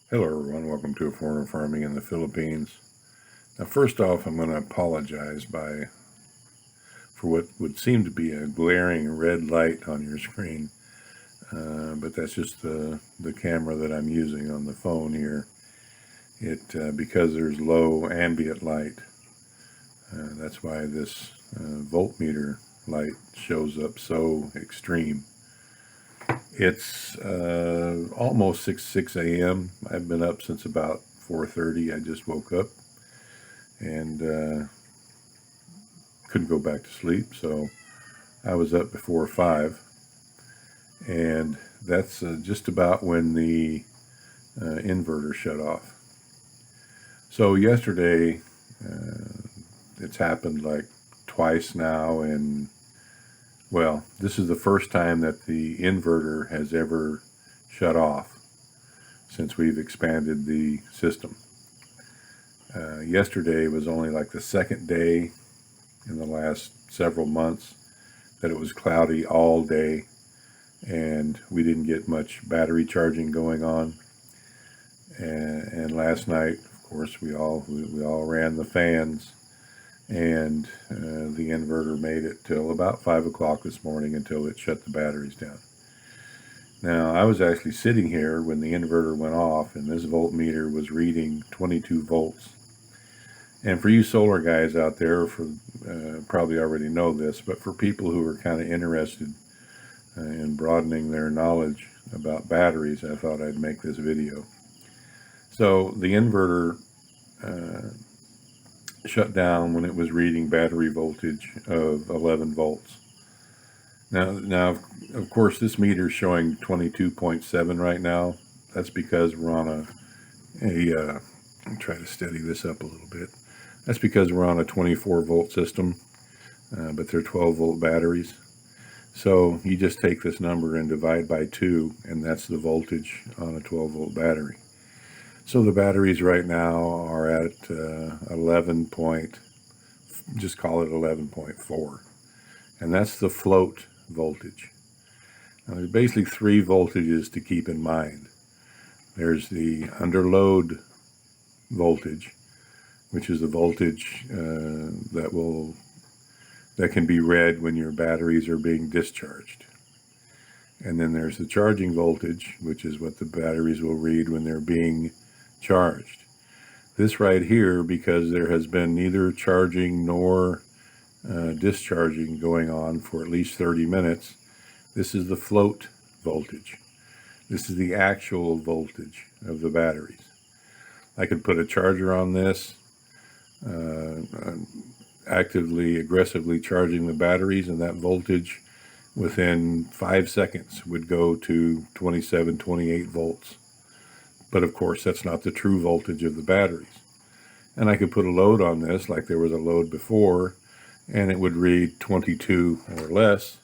Hello everyone, welcome to Foreigner Farming in the Philippines. Now first off, I'm going to apologize for what would seem to be a glaring red light on your screen, but that's just the camera that I'm using on the phone here. Because there's low ambient light, that's why this voltmeter light shows up so extreme. It's almost 6 a.m. I've been up since about 4:30. I just woke up and couldn't go back to sleep, so I was up before 5, and that's just about when the inverter shut off. So yesterday, it's happened like twice now, and well, this is the first time that the inverter has ever shut off since we've expanded the system. Yesterday was only like the second day in the last several months that it was cloudy all day, and we didn't get much battery charging going on. And last night, of course, we all ran the fans, and the inverter made it till about 5 o'clock this morning until it shut the batteries down. Now, I was actually sitting here when the inverter went off, and this voltmeter was reading 22 volts. And for you solar guys out there, probably already know this, but for people who are kind of interested in broadening their knowledge about batteries, I thought I'd make this video. So the inverter shut down when it was reading battery voltage of 11 volts. Now, of course, this meter is showing 22.7 right now. That's because we're on I'll try to steady this up a little bit. That's because we're on a 24 volt system, but they're 12 volt batteries. So you just take this number and divide by 2, and that's the voltage on a 12 volt battery. So the batteries right now are at 11 point, just call it 11.4. And that's the float voltage. Now there's basically 3 voltages to keep in mind. There's the under load voltage, which is the voltage that can be read when your batteries are being discharged. And then there's the charging voltage, which is what the batteries will read when they're being charged. This right here, because there has been neither charging nor discharging going on for at least 30 minutes, this is the float voltage. This is the actual voltage of the batteries. I could put a charger on this, aggressively charging the batteries, and that voltage within 5 seconds would go to 27, 28 volts. But of course, that's not the true voltage of the batteries. And I could put a load on this, like there was a load before, and it would read 22 or less,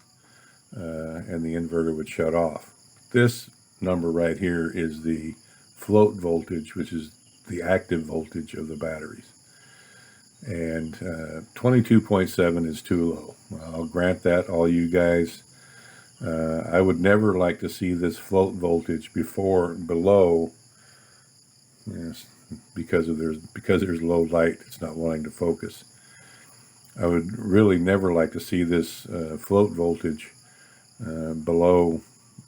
and the inverter would shut off. This number right here is the float voltage, which is the active voltage of the batteries. And 22.7 is too low. I'll grant that, all you guys. I would never like to see this float voltage below, yes, because there's low light, it's not wanting to focus. I would really never like to see this float voltage below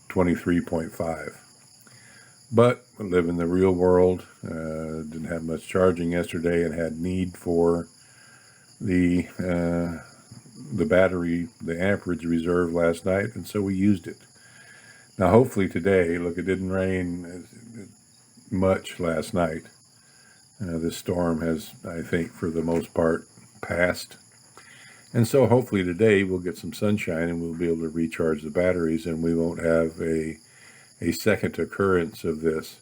23.5. But I live in the real world. Didn't have much charging yesterday and had need for the battery, the amperage reserve last night, and so we used it. Now hopefully today, look, it didn't rain much last night. This storm has, I think, for the most part, passed. And so hopefully today we'll get some sunshine and we'll be able to recharge the batteries, and we won't have a second occurrence of this.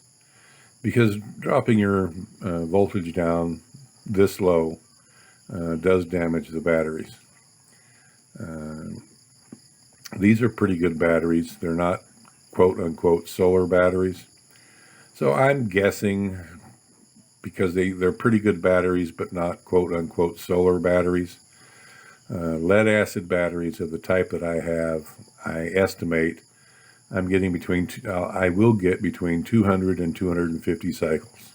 Because dropping your voltage down this low does damage the batteries. These are pretty good batteries. They're not quote-unquote solar batteries. So I'm guessing, because they're pretty good batteries, but not quote-unquote solar batteries. Lead acid batteries of the type that I have, I estimate, I'm getting I will get between 200 and 250 cycles.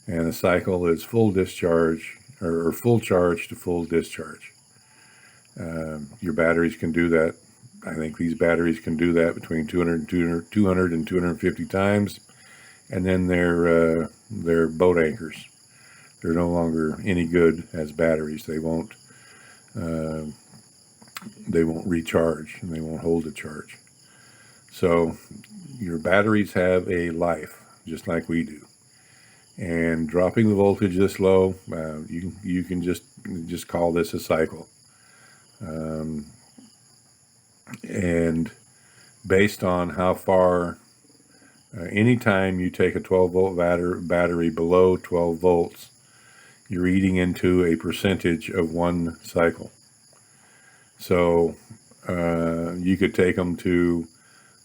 And a cycle is full discharge, or full charge to full discharge. Your batteries can do that. I think these batteries can do that between 200 and 250 times. And then they're boat anchors. They're no longer any good as batteries. They won't recharge, and they won't hold a charge. So your batteries have a life, just like we do. And dropping the voltage this low, you can just call this a cycle. And based on how far, anytime you take a 12-volt battery below 12 volts, you're eating into a percentage of one cycle. So you could take them to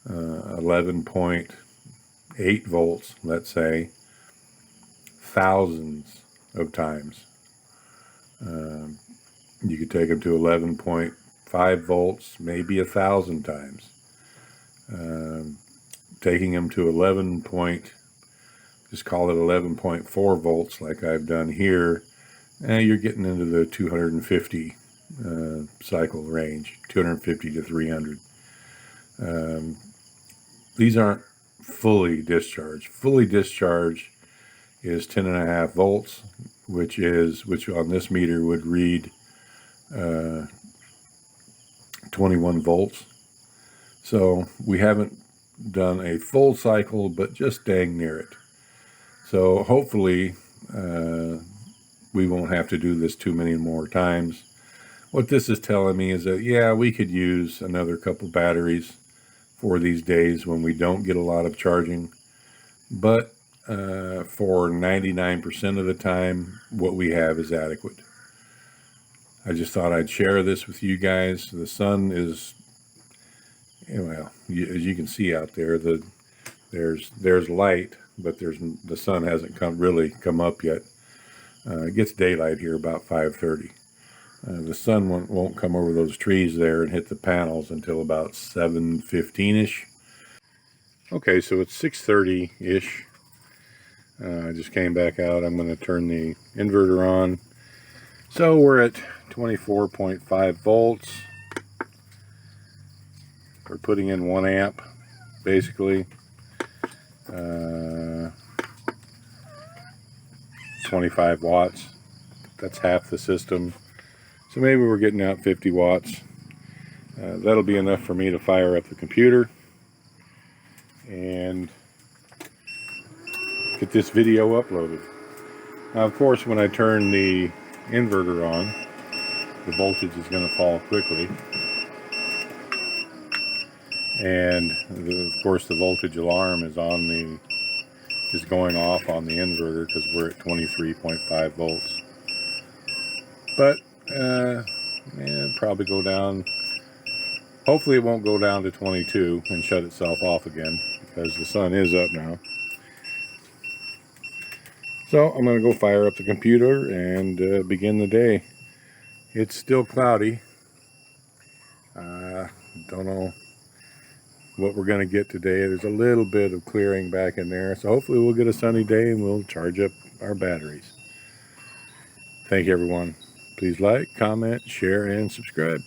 11.8 volts, let's say, thousands of times. You could take them to 11.5 volts, maybe 1,000 times. Taking them to just call it 11.4 volts, like I've done here, you're getting into the 250 cycle range, 250 to 300. These aren't fully discharged. Fully discharged is 10.5 volts, which on this meter would read 21 volts. So we haven't done a full cycle, but just dang near it. So hopefully we won't have to do this too many more times. What this is telling me is that, yeah, we could use another couple batteries for these days when we don't get a lot of charging. But for 99% of the time, what we have is adequate. I just thought I'd share this with you guys. The sun is, well, as you can see out there, there's light, but the sun hasn't really come up yet. It gets daylight here about 5:30. The sun won't come over those trees there and hit the panels until about 7:15-ish. Okay, so it's 6:30-ish. I just came back out. I'm going to turn the inverter on. So we're at 24.5 volts. We're putting in 1 amp, basically. 25 watts. That's half the system. So maybe we're getting out 50 watts. That'll be enough for me to fire up the computer and get this video uploaded. Now, of course, when I turn the inverter on, the voltage is going to fall quickly. And of course, the voltage alarm is going off on the inverter because we're at 23.5 volts. But it'll probably go down. Hopefully it won't go down to 22 and shut itself off again, because the sun is up now. So I'm going to go fire up the computer and begin the day. It's still cloudy. Don't know what we're going to get today. There's a little bit of clearing back in there, so hopefully we'll get a sunny day and we'll charge up our batteries. Thank you, everyone. Please like, comment, share, and subscribe.